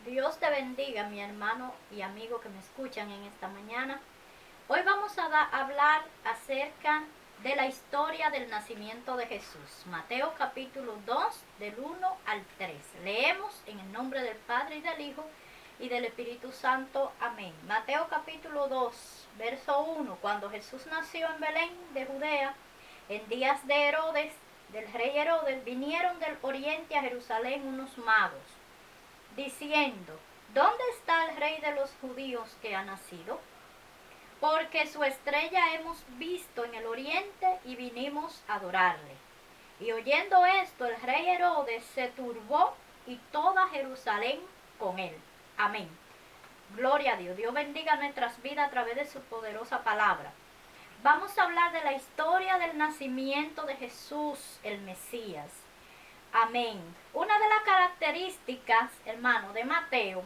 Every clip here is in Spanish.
Dios te bendiga, mi hermano y amigo que me escuchan en esta mañana. Hoy vamos a hablar acerca de la historia del nacimiento de Jesús. Mateo capítulo 2, del 1 al 3. Leemos en el nombre del Padre y del Hijo y del Espíritu Santo. Amén. Mateo capítulo 2, verso 1. Cuando Jesús nació en Belén de Judea, en días de Herodes, del rey Herodes, vinieron del oriente a Jerusalén unos magos, diciendo: ¿Dónde está el rey de los judíos que ha nacido? Porque su estrella hemos visto en el oriente y vinimos a adorarle. Y oyendo esto, el rey Herodes se turbó y toda Jerusalén con él. Amén. Gloria a Dios. Dios bendiga nuestras vidas a través de su poderosa palabra. Vamos a hablar de la historia del nacimiento de Jesús, el Mesías. Amén. Una de las características, hermano, de Mateo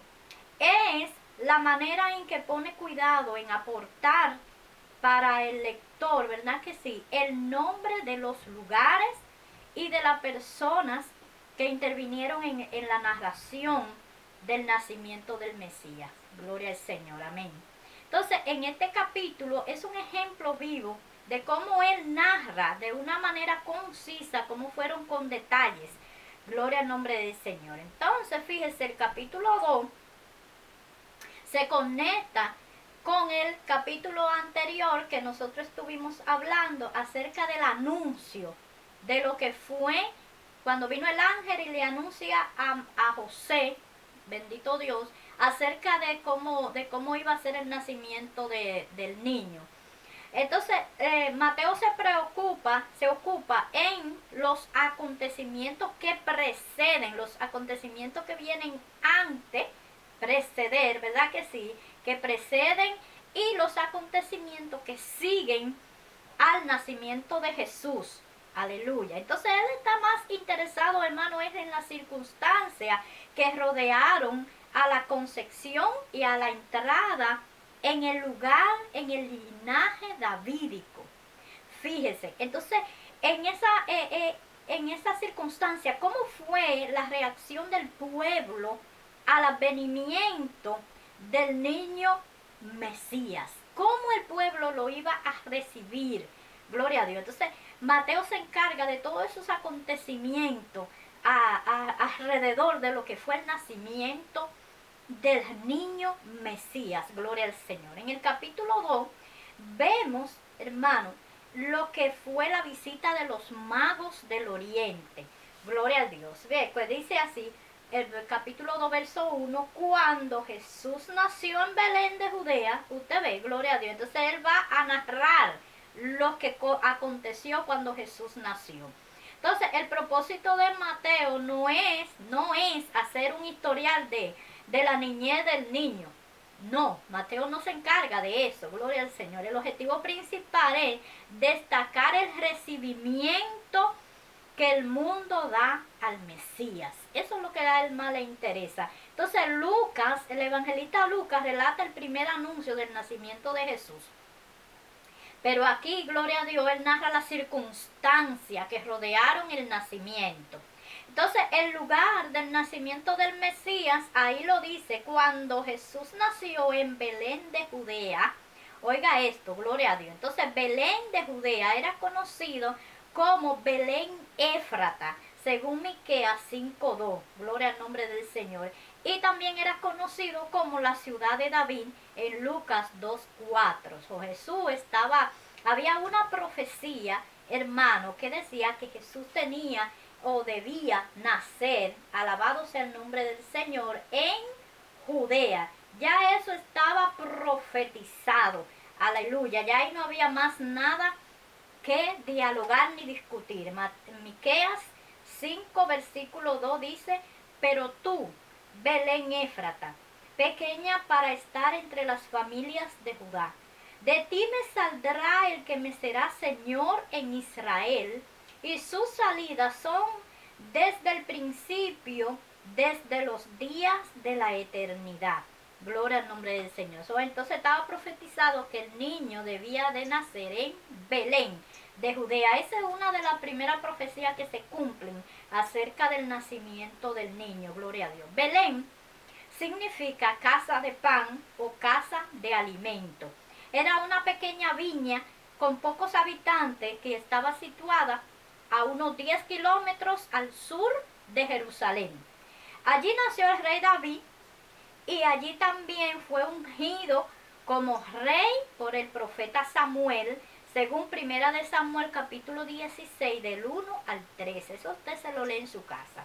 es la manera en que pone cuidado en aportar para el lector, ¿verdad que sí?, el nombre de los lugares y de las personas que intervinieron en la narración del nacimiento del Mesías. Gloria al Señor, amén. Entonces, en este capítulo es un ejemplo vivo de cómo él narra de una manera concisa, cómo fueron con detalles. Gloria al nombre del Señor. Entonces, fíjese, el capítulo 2 se conecta con el capítulo anterior que nosotros estuvimos hablando acerca del anuncio de lo que fue cuando vino el ángel y le anuncia a José, bendito Dios, acerca de cómo iba a ser el nacimiento del niño. Entonces, Mateo se ocupa en los acontecimientos que preceden, los acontecimientos que vienen antes, preceder, ¿verdad que sí?, que preceden, y los acontecimientos que siguen al nacimiento de Jesús. Aleluya. Entonces él está más interesado, hermano, es en las circunstancias que rodearon a la concepción y a la entrada en el lugar, en el linaje davídico. Fíjese, entonces en esa circunstancia, ¿cómo fue la reacción del pueblo al advenimiento del niño Mesías? ¿Cómo el pueblo lo iba a recibir? Gloria a Dios. Entonces, Mateo se encarga de todos esos acontecimientos alrededor de lo que fue el nacimiento del niño Mesías. Gloria al Señor. En el capítulo 2 vemos, hermano, lo que fue la visita de los magos del oriente. Gloria a Dios. Ve, pues dice así el capítulo 2, verso 1, cuando Jesús nació en Belén de Judea, usted ve, gloria a Dios. Entonces él va a narrar lo que aconteció cuando Jesús nació. Entonces el propósito de Mateo no es hacer un historial de la niñez del niño. No, Mateo no se encarga de eso, gloria al Señor. El objetivo principal es destacar el recibimiento que el mundo da al Mesías. Eso es lo que a él más le interesa. Entonces Lucas, el evangelista Lucas, relata el primer anuncio del nacimiento de Jesús. Pero aquí, gloria a Dios, él narra las circunstancias que rodearon el nacimiento. Entonces, el lugar del nacimiento del Mesías, ahí lo dice, cuando Jesús nació en Belén de Judea. Oiga esto, gloria a Dios. Entonces, Belén de Judea era conocido como Belén Éfrata, según Miqueas 5:2. Gloria al nombre del Señor. Y también era conocido como la ciudad de David en Lucas 2:4. So, había una profecía, hermano, que decía que Jesús tenía o debía nacer, alabado sea el nombre del Señor, en Judea. Ya eso estaba profetizado. Aleluya. Ya ahí no había más nada que dialogar ni discutir. Miqueas 5, versículo 2 dice: pero tú, Belén Éfrata, pequeña para estar entre las familias de Judá, de ti me saldrá el que me será Señor en Israel, y sus salidas son desde el principio, desde los días de la eternidad. Gloria al nombre del Señor. Entonces estaba profetizado que el niño debía de nacer en Belén de Judea. Esa es una de las primeras profecías que se cumplen acerca del nacimiento del niño. Gloria a Dios. Belén significa casa de pan o casa de alimento. Era una pequeña viña con pocos habitantes que estaba situada a unos 10 kilómetros al sur de Jerusalén. Allí nació el rey David y allí también fue ungido como rey por el profeta Samuel, según Primera de Samuel capítulo 16 del 1 al 13. Eso usted se lo lee en su casa.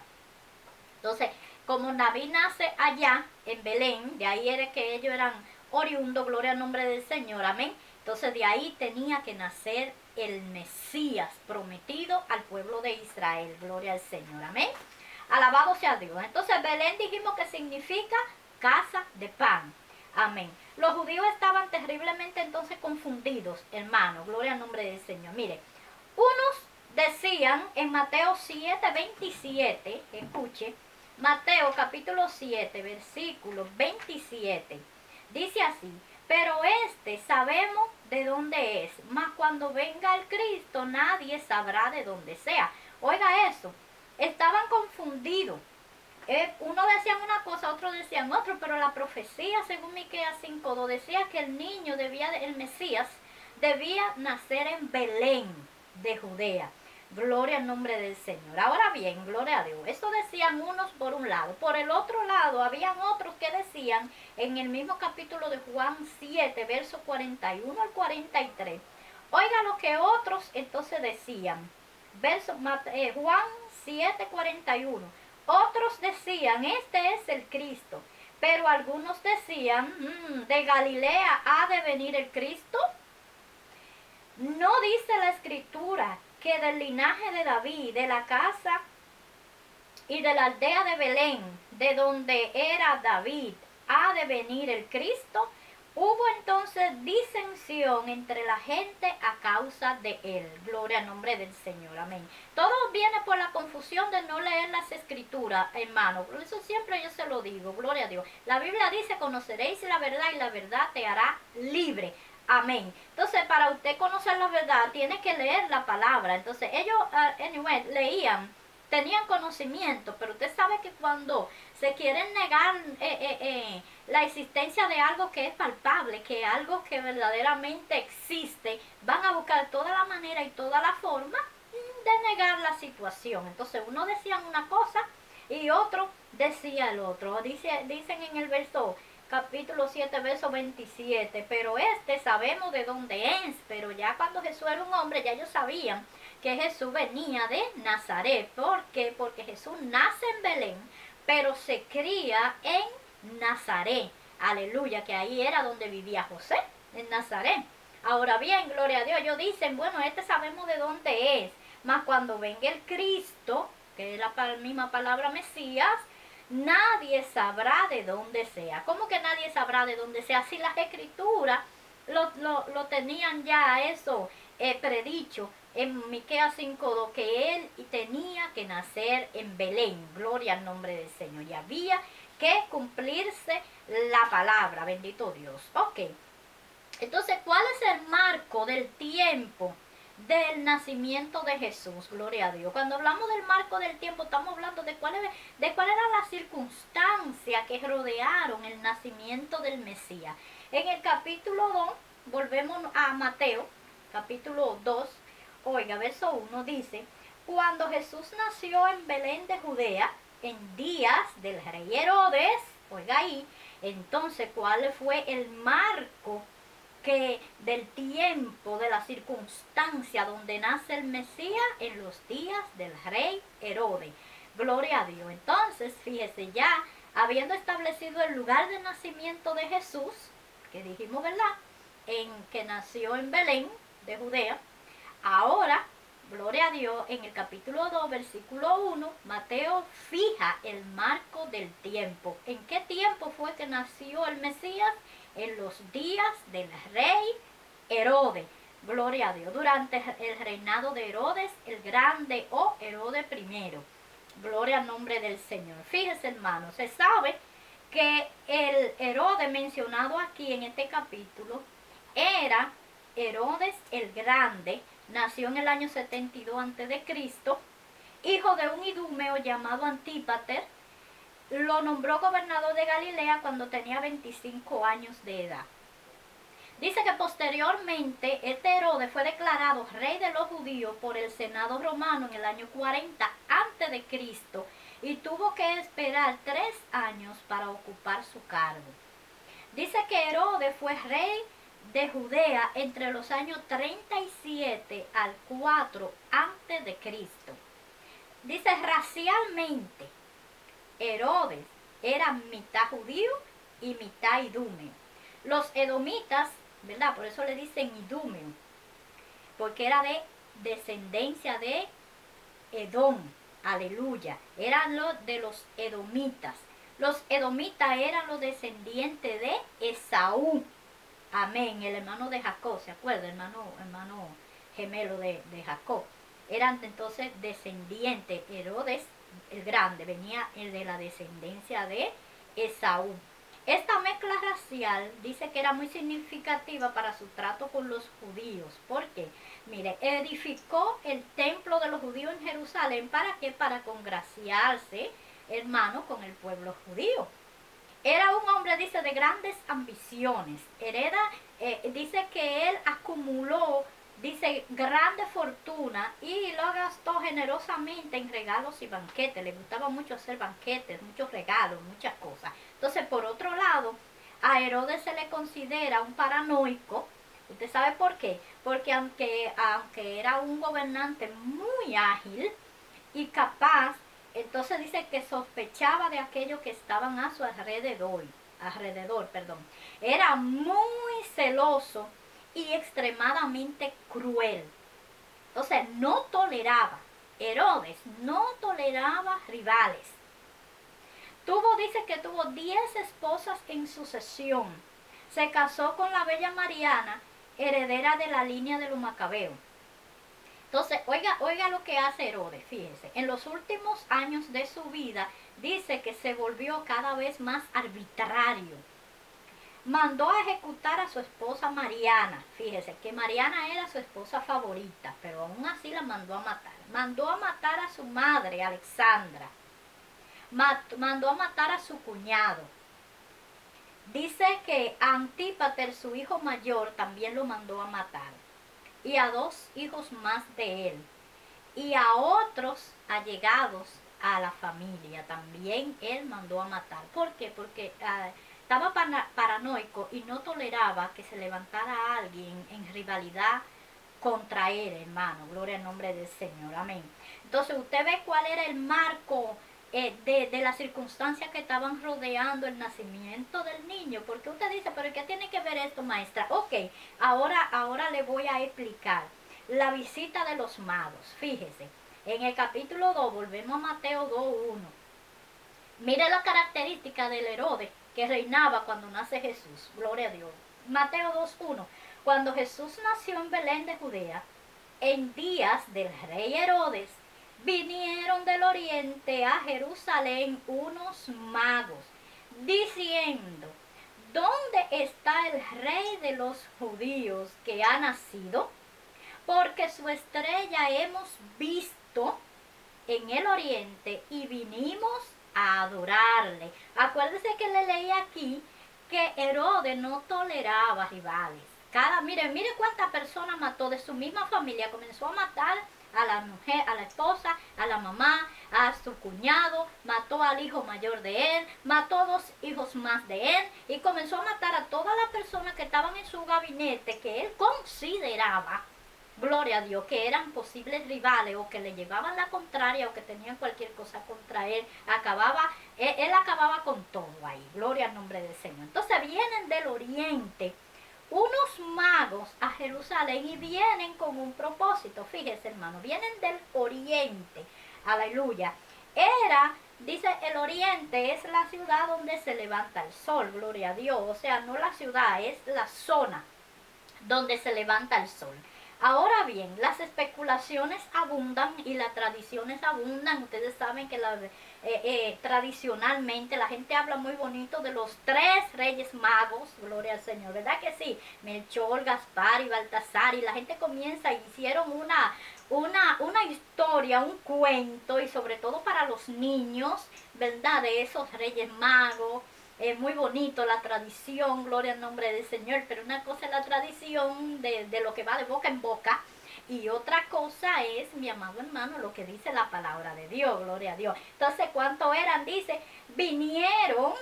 Entonces, como David nace allá en Belén, de ahí era que ellos eran oriundos, gloria al nombre del Señor, amén. Entonces de ahí tenía que nacer el Mesías prometido al pueblo de Israel, gloria al Señor, amén. Alabado sea Dios. Entonces Belén dijimos que significa casa de pan, amén. Los judíos estaban terriblemente entonces confundidos, hermanos, gloria al nombre del Señor. Mire, unos decían en Mateo 7:27, escuche, Mateo capítulo 7, versículo 27, dice así: pero sabemos de dónde es, mas cuando venga el Cristo nadie sabrá de dónde sea. Oiga eso, estaban confundidos. Uno decían una cosa, otros decían otro, pero la profecía, según Miqueas 5:2, decía que el niño el Mesías, debía nacer en Belén de Judea. Gloria al nombre del Señor. Ahora bien, gloria a Dios. Eso decían unos por un lado. Por el otro lado, habían otros que decían en el mismo capítulo de Juan 7, versos 41 al 43. Oiga lo que otros entonces decían. Juan 7, 41. Otros decían, este es el Cristo. Pero algunos decían, de Galilea ha de venir el Cristo. ¿No dice la Escritura que del linaje de David, de la casa y de la aldea de Belén, de donde era David, ha de venir el Cristo? Hubo entonces disensión entre la gente a causa de él. Gloria al nombre del Señor, amén. Todo viene por la confusión de no leer las Escrituras, hermano. Por eso siempre yo se lo digo, gloria a Dios. La Biblia dice, conoceréis la verdad y la verdad te hará libre. Amén. Entonces, para usted conocer la verdad, tiene que leer la palabra. Entonces, ellos, leían, tenían conocimiento, pero usted sabe que cuando se quieren negar la existencia de algo que es palpable, que algo que verdaderamente existe, van a buscar toda la manera y toda la forma de negar la situación. Entonces, uno decía una cosa y otro decía el otro. Dicen en el verso capítulo 7, verso 27, pero sabemos de dónde es. Pero ya cuando Jesús era un hombre, ya ellos sabían que Jesús venía de Nazaret. ¿Por qué? Porque Jesús nace en Belén, pero se cría en Nazaret. Aleluya, que ahí era donde vivía José, en Nazaret. Ahora bien, gloria a Dios, ellos dicen, bueno, sabemos de dónde es, mas cuando venga el Cristo, que es la misma palabra Mesías, nadie sabrá de dónde sea. ¿Cómo que nadie sabrá de dónde sea? Si las Escrituras lo tenían ya eso predicho en Miqueas 5:2, que él tenía que nacer en Belén. Gloria al nombre del Señor. Y había que cumplirse la palabra. Bendito Dios. Ok. Entonces, ¿cuál es el marco del tiempo del nacimiento de Jesús? Gloria a Dios. Cuando hablamos del marco del tiempo, estamos hablando de cuál era la circunstancia que rodearon el nacimiento del Mesías. En el capítulo 2, volvemos a Mateo, capítulo 2, oiga, verso 1 dice: cuando Jesús nació en Belén de Judea, en días del rey Herodes, oiga ahí, entonces, ¿cuál fue el marco del tiempo, de la circunstancia donde nace el Mesías? En los días del rey Herodes? Gloria a Dios. Entonces, fíjese, ya habiendo establecido el lugar de nacimiento de Jesús, que dijimos, ¿verdad?, en que nació en Belén de Judea. Ahora, gloria a Dios, en el capítulo 2, versículo 1, Mateo fija el marco del tiempo. ¿En qué tiempo fue que nació el Mesías? En los días del rey Herodes. Gloria a Dios. Durante el reinado de Herodes el Grande o Herodes I. Gloria al nombre del Señor. Fíjese, hermano, se sabe que el Herodes mencionado aquí en este capítulo era Herodes el Grande. Nació en el año 72 a.C., hijo de un idumeo llamado Antípater, lo nombró gobernador de Galilea cuando tenía 25 años de edad. Dice que posteriormente este Herodes fue declarado rey de los judíos por el Senado romano en el año 40 antes de Cristo y tuvo que esperar 3 años para ocupar su cargo. Dice que Herodes fue rey de Judea entre los años 37 al 4 antes de Cristo. Dice racialmente Herodes era mitad judío y mitad idumeo. Los edomitas, ¿verdad? Por eso le dicen idumeo, porque era de descendencia de Edom, aleluya. Eran los de los edomitas. Los edomitas eran los descendientes de Esaú, amén, el hermano de Jacob, ¿se acuerda? Hermano gemelo de Jacob. Eran entonces descendientes. Herodes el grande venía de la descendencia de Esaú. Esta mezcla racial dice que era muy significativa para su trato con los judíos. ¿Por qué? Mire, edificó el templo de los judíos en Jerusalén. ¿Para qué? Para congraciarse, hermano, con el pueblo judío. Era un hombre, dice, de grandes ambiciones. Dice que él acumuló, dice, grande fortuna y lo gastó generosamente en regalos y banquetes. Le gustaba mucho hacer banquetes, muchos regalos, muchas cosas. Entonces, por otro lado, a Herodes se le considera un paranoico. ¿Usted sabe por qué? Porque aunque era un gobernante muy ágil y capaz, entonces dice que sospechaba de aquellos que estaban a su alrededor. Era muy celoso y extremadamente cruel. Entonces Herodes no toleraba rivales. Dice que tuvo 10 esposas en sucesión. Se casó con la bella Mariana, heredera de la línea de los Macabeos. Entonces, oiga lo que hace Herodes, fíjese. En los últimos años de su vida, dice que se volvió cada vez más arbitrario. Mandó a ejecutar a su esposa Mariana. Fíjese que Mariana era su esposa favorita, pero aún así la mandó a matar. Mandó a matar a su madre, Alexandra. Mandó a matar a su cuñado. Dice que a Antípater, su hijo mayor, también lo mandó a matar. Y a 2 hijos más de él. Y a otros allegados a la familia también él mandó a matar. ¿Por qué? Porque estaba paranoico y no toleraba que se levantara alguien en rivalidad contra él, hermano. Gloria al nombre del Señor, amén. Entonces usted ve cuál era el marco de las circunstancias que estaban rodeando el nacimiento del niño. Porque usted dice, pero ¿qué tiene que ver esto, maestra? Ok, ahora le voy a explicar. La visita de los magos, fíjese. En el capítulo 2, volvemos a Mateo 2:1. Mire la característica del Herodes que reinaba cuando nace Jesús. Gloria a Dios. Mateo 2:1. Cuando Jesús nació en Belén de Judea, en días del rey Herodes, vinieron del oriente a Jerusalén unos magos, diciendo, ¿dónde está el rey de los judíos que ha nacido? Porque su estrella hemos visto en el oriente y vinimos a adorarle. Acuérdese que le leí aquí que Herodes no toleraba rivales. Mire cuántas personas mató de su misma familia. Comenzó a matar a la mujer, a la esposa, a la mamá, a su cuñado, mató al hijo mayor de él, mató 2 hijos más de él y comenzó a matar a todas las personas que estaban en su gabinete que él consideraba, gloria a Dios, que eran posibles rivales o que le llevaban la contraria o que tenían cualquier cosa contra él. Él acababa con todo ahí, gloria al nombre del Señor. Entonces vienen del oriente unos magos a Jerusalén y vienen con un propósito. Fíjese, hermano, vienen del oriente, aleluya. Dice, el oriente es la ciudad donde se levanta el sol, gloria a Dios. O sea, no la ciudad, es la zona donde se levanta el sol. Ahora bien, las especulaciones abundan y las tradiciones abundan. Ustedes saben que tradicionalmente la gente habla muy bonito de los tres reyes magos, gloria al Señor, ¿verdad que sí? Melchor, Gaspar y Baltasar, y la gente comienza, hicieron una historia, un cuento, y sobre todo para los niños, ¿verdad? De esos reyes magos. Es muy bonito la tradición, gloria al nombre del Señor, pero una cosa es la tradición de lo que va de boca en boca, y otra cosa es, mi amado hermano, lo que dice la palabra de Dios, gloria a Dios. Entonces, ¿cuántos eran? Dice, vinieron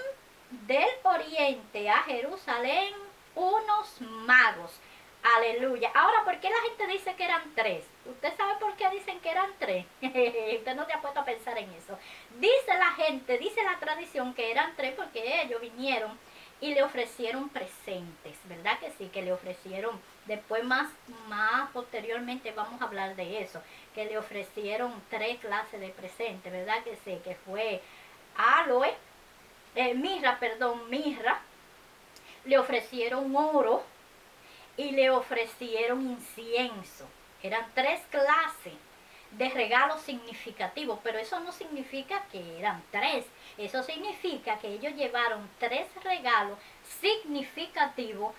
del oriente a Jerusalén unos magos. Aleluya. Ahora, ¿por qué la gente dice que eran tres? ¿Usted sabe por qué dicen que eran tres? Usted no se ha puesto a pensar en eso. Dice la gente, dice la tradición que eran tres porque ellos vinieron y le ofrecieron presentes, ¿verdad que sí? Que le ofrecieron, después más posteriormente vamos a hablar de eso, que le ofrecieron tres clases de presentes, ¿verdad que sí? Que fue aloe, mirra, le ofrecieron oro y le ofrecieron incienso. Eran tres clases de regalos significativos, pero eso no significa que eran tres, eso significa que ellos llevaron tres regalos significativos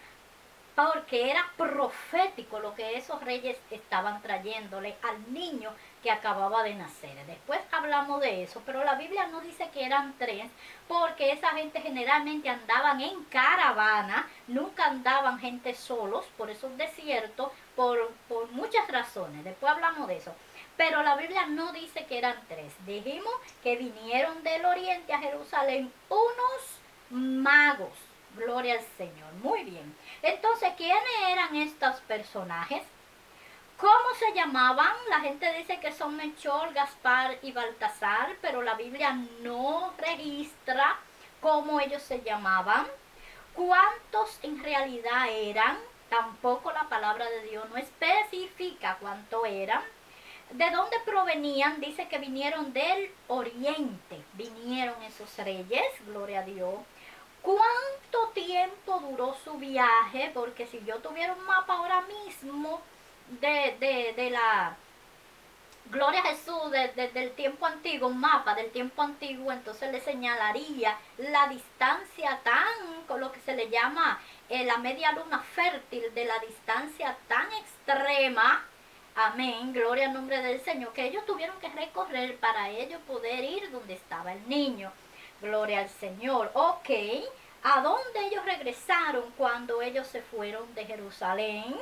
porque era profético lo que esos reyes estaban trayéndole al niño que acababa de nacer. Después hablamos de eso, pero la Biblia no dice que eran tres, porque esa gente generalmente andaban en caravana, nunca andaban gente solos por esos desiertos, por muchas razones. Después hablamos de eso. Pero la Biblia no dice que eran tres. Dijimos que vinieron del oriente a Jerusalén unos magos. Gloria al Señor. Muy bien. Entonces, ¿quiénes eran estos personajes? ¿Cómo se llamaban? La gente dice que son Melchor, Gaspar y Baltasar, pero la Biblia no registra cómo ellos se llamaban. ¿Cuántos en realidad eran? Tampoco la palabra de Dios no especifica cuánto eran. ¿De dónde provenían? Dice que vinieron del oriente. Vinieron esos reyes, gloria a Dios. ¿Cuánto tiempo duró su viaje? Porque si yo tuviera un mapa ahora mismo de la Gloria a Jesús del tiempo antiguo, un mapa del tiempo antiguo, entonces le señalaría la distancia con lo que se le llama la media luna fértil, de la distancia tan extrema, amén, gloria al nombre del Señor, que ellos tuvieron que recorrer para ellos poder ir donde estaba el niño. Gloria al Señor. Ok, ¿a dónde ellos regresaron cuando ellos se fueron de Jerusalén?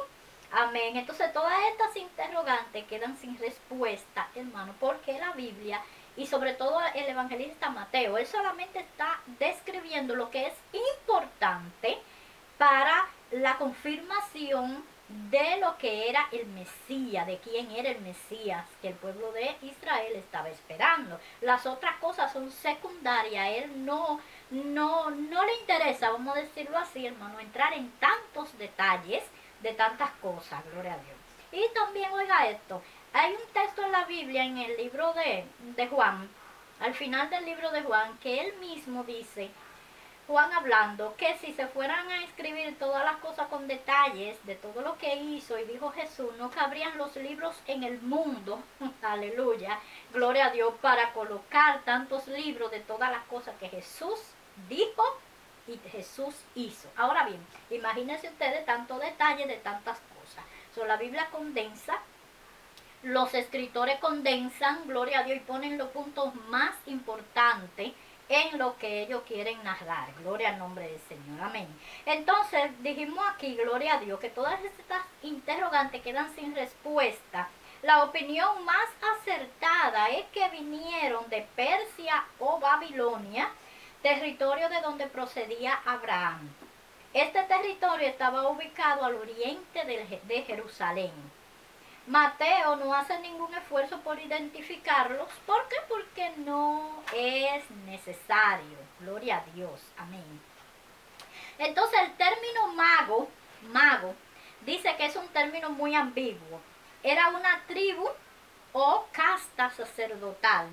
Amén. Entonces todas estas interrogantes quedan sin respuesta, hermano, porque la Biblia y sobre todo el evangelista Mateo, él solamente está describiendo lo que es importante para la confirmación de lo que era el Mesías, de quién era el Mesías que el pueblo de Israel estaba esperando. Las otras cosas son secundarias, él no le interesa, vamos a decirlo así, hermano, entrar en tantos detalles de tantas cosas, gloria a Dios. Y también, oiga esto, hay un texto en la Biblia, en el libro de Juan, al final del libro de Juan, que él mismo dice, Juan hablando, que si se fueran a escribir todas las cosas con detalles de todo lo que hizo y dijo Jesús, no cabrían los libros en el mundo, aleluya, gloria a Dios, para colocar tantos libros de todas las cosas que Jesús dijo y Jesús hizo. Ahora bien, imagínense ustedes tanto detalle de tantas cosas. La Biblia condensa, los escritores condensan, gloria a Dios, y ponen los puntos más importantes en lo que ellos quieren narrar. Gloria al nombre del Señor. Amén. Entonces, dijimos aquí, gloria a Dios, que todas estas interrogantes quedan sin respuesta. La opinión más acertada es que vinieron de Persia o Babilonia, territorio de donde procedía Abraham. Este territorio estaba ubicado al oriente de Jerusalén. Mateo no hace ningún esfuerzo por identificarlos. ¿Por qué? Porque no es necesario. Gloria a Dios. Amén. Entonces el término mago, dice que es un término muy ambiguo. Era una tribu o casta sacerdotal.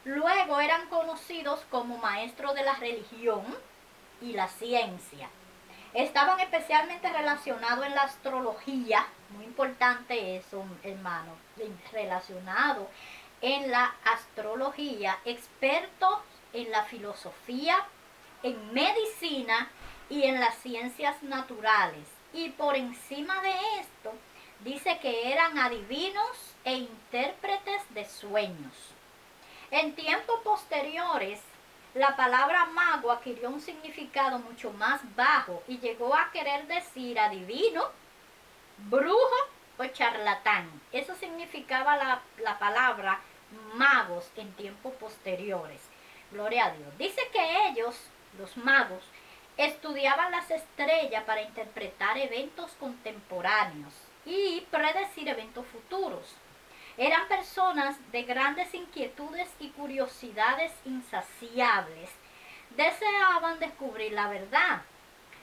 Luego eran conocidos como maestros de la religión y la ciencia. Estaban especialmente relacionados en la astrología, muy importante eso, hermano, relacionado en la astrología, expertos en la filosofía, en medicina y en las ciencias naturales. Y por encima de esto, dice que eran adivinos e intérpretes de sueños. En tiempos posteriores, la palabra mago adquirió un significado mucho más bajo y llegó a querer decir adivino, brujo o charlatán. Eso significaba la palabra magos en tiempos posteriores. Gloria a Dios. Dice que ellos, los magos, estudiaban las estrellas para interpretar eventos contemporáneos y predecir eventos futuros. Eran personas de grandes inquietudes y curiosidades insaciables. Deseaban descubrir la verdad.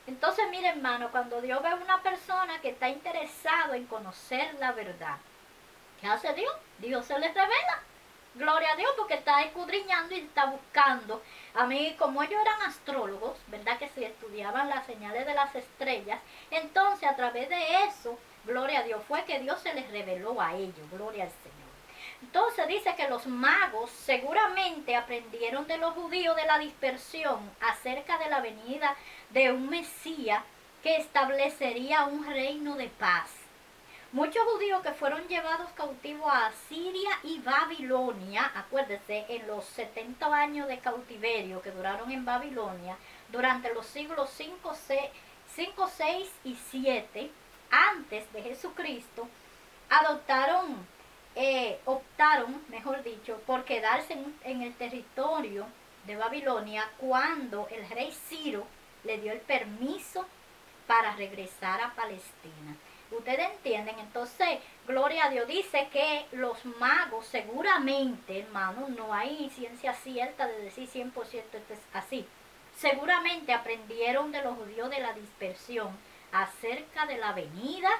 Entonces, mire, hermano, cuando Dios ve a una persona que está interesado en conocer la verdad, ¿qué hace Dios? Dios se les revela. Gloria a Dios, porque está escudriñando y está buscando. A mí, como ellos eran astrólogos, ¿verdad? Que se estudiaban las señales de las estrellas. Entonces, a través de eso, gloria a Dios, fue que Dios se les reveló a ellos. Gloria al Señor. Entonces dice que los magos seguramente aprendieron de los judíos de la dispersión acerca de la venida de un Mesías que establecería un reino de paz. Muchos judíos que fueron llevados cautivos a Siria y Babilonia, acuérdense, en los 70 años de cautiverio que duraron en Babilonia, durante los siglos 5, 6 y 7, antes de Jesucristo, optaron, mejor dicho, por quedarse en el territorio de Babilonia cuando el rey Ciro le dio el permiso para regresar a Palestina. Ustedes entienden, entonces, gloria a Dios, dice que los magos seguramente, hermano, no hay ciencia cierta de decir 100% esto es así. Seguramente aprendieron de los judíos de la dispersión acerca de la venida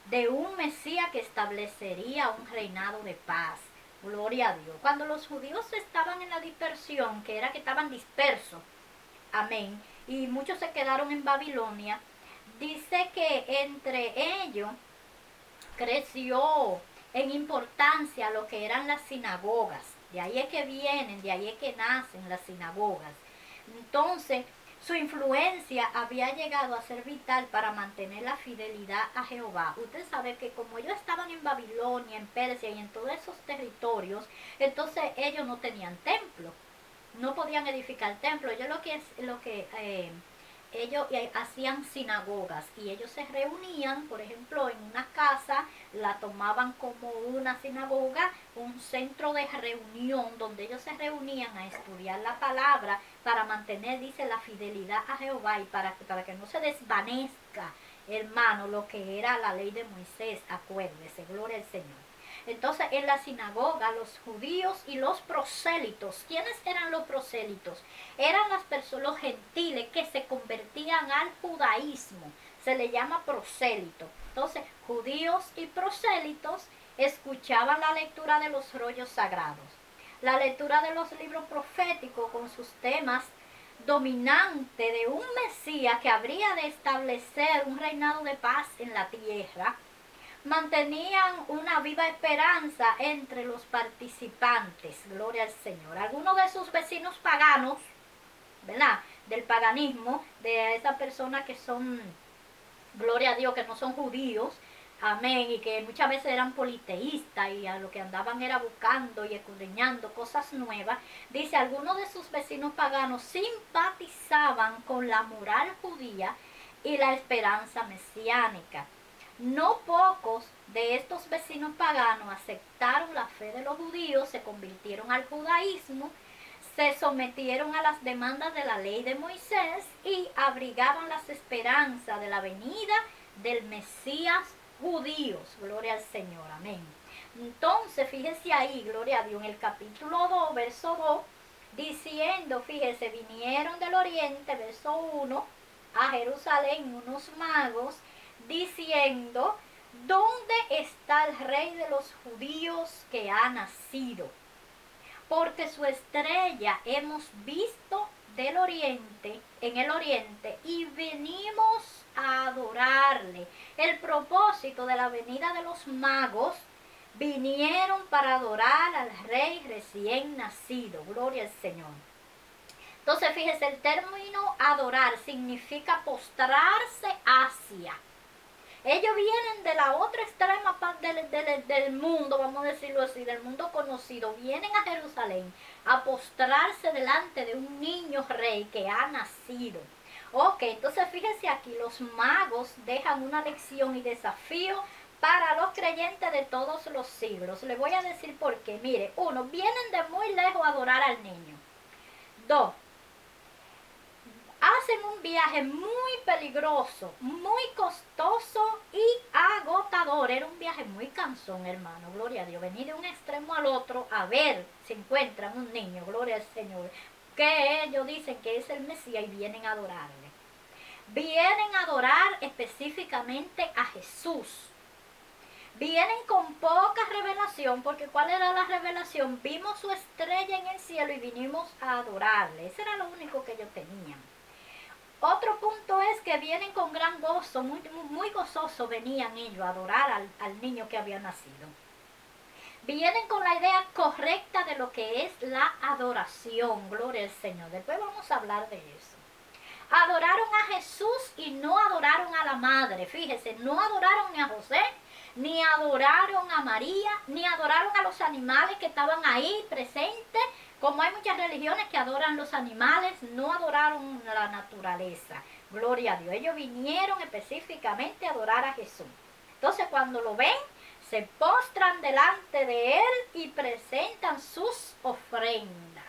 de un Mesías que establecería un reinado de paz. Gloria a Dios. Cuando los judíos estaban en la dispersión, que era que estaban dispersos, amén, y muchos se quedaron en Babilonia, dice que entre ellos creció en importancia lo que eran las sinagogas. De ahí es que vienen, de ahí es que nacen las sinagogas. Entonces, su influencia había llegado a ser vital para mantener la fidelidad a Jehová. Usted sabe que como ellos estaban en Babilonia, en Persia y en todos esos territorios, entonces ellos no tenían templo, no podían edificar templo. Ellos hacían sinagogas y ellos se reunían, por ejemplo, en una casa, la tomaban como una sinagoga, un centro de reunión donde ellos se reunían a estudiar la palabra para mantener, dice, la fidelidad a Jehová y para que no se desvanezca, hermano, lo que era la ley de Moisés. Acuérdese, gloria al Señor. Entonces, en la sinagoga, los judíos y los prosélitos, ¿quiénes eran los prosélitos? Eran las personas, los gentiles que se convertían al judaísmo. Se le llama prosélito. Entonces, judíos y prosélitos escuchaban la lectura de los rollos sagrados, la lectura de los libros proféticos con sus temas dominantes de un Mesías que habría de establecer un reinado de paz en la tierra. Mantenían una viva esperanza entre los participantes, gloria al Señor. Algunos de sus vecinos paganos, ¿verdad? Del paganismo, de esas personas que son, gloria a Dios, que no son judíos, amén, y que muchas veces eran politeístas y a lo que andaban era buscando y escudriñando cosas nuevas. Dice, algunos de sus vecinos paganos simpatizaban con la moral judía y la esperanza mesiánica. No pocos de estos vecinos paganos aceptaron la fe de los judíos, se convirtieron al judaísmo, se sometieron a las demandas de la ley de Moisés y abrigaban las esperanzas de la venida del Mesías judíos. Gloria al Señor, amén. Entonces, fíjese ahí, gloria a Dios, en el capítulo 2, verso 2, diciendo, fíjese, vinieron del oriente, verso 1, a Jerusalén unos magos, diciendo, ¿dónde está el rey de los judíos que ha nacido? Porque su estrella hemos visto del oriente, en el oriente, y venimos a adorarle. El propósito de la venida de los magos vinieron para adorar al rey recién nacido. Gloria al Señor. Entonces, fíjese, el término adorar significa postrarse hacia. Ellos vienen de la otra extrema parte del mundo, vamos a decirlo así, del mundo conocido. Vienen a Jerusalén a postrarse delante de un niño rey que ha nacido. Ok, entonces fíjense aquí, los magos dejan una lección y desafío para los creyentes de todos los siglos. Les voy a decir por qué. Mire, uno, vienen de muy lejos a adorar al niño. Dos, hacen un viaje muy peligroso, muy costoso y agotador. Era un viaje muy cansón, hermano, gloria a Dios. Venir de un extremo al otro a ver si encuentran un niño, gloria al Señor, que ellos dicen que es el Mesías y vienen a adorarle. Vienen a adorar específicamente a Jesús. Vienen con poca revelación, porque ¿cuál era la revelación? Vimos su estrella en el cielo y vinimos a adorarle. Ese era lo único que ellos tenían. Otro punto es que vienen con gran gozo, muy gozoso venían ellos a adorar al niño que había nacido. Vienen con la idea correcta de lo que es la adoración, gloria al Señor. Después vamos a hablar de eso. Adoraron a Jesús y no adoraron a la madre. Fíjese, no adoraron ni a José, ni adoraron a María, ni adoraron a los animales que estaban ahí presentes. Como hay muchas religiones que adoran los animales, no adoraron la naturaleza. Gloria a Dios. Ellos vinieron específicamente a adorar a Jesús. Entonces cuando lo ven, se postran delante de Él y presentan sus ofrendas.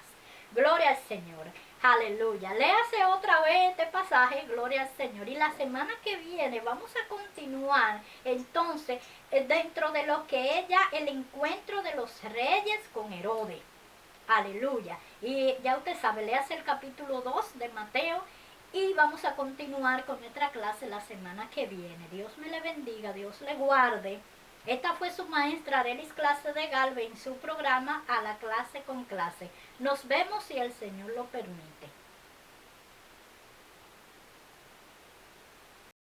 Gloria al Señor. Aleluya. Léase otra vez este pasaje, gloria al Señor. Y la semana que viene vamos a continuar entonces dentro de lo que es ya el encuentro de los reyes con Herodes. Aleluya. Y ya usted sabe, léase el capítulo 2 de Mateo y vamos a continuar con nuestra clase la semana que viene. Dios me le bendiga, Dios le guarde. Esta fue su maestra Arelis Clase de Galvez en su programa A la Clase con Clase. Nos vemos si el Señor lo permite.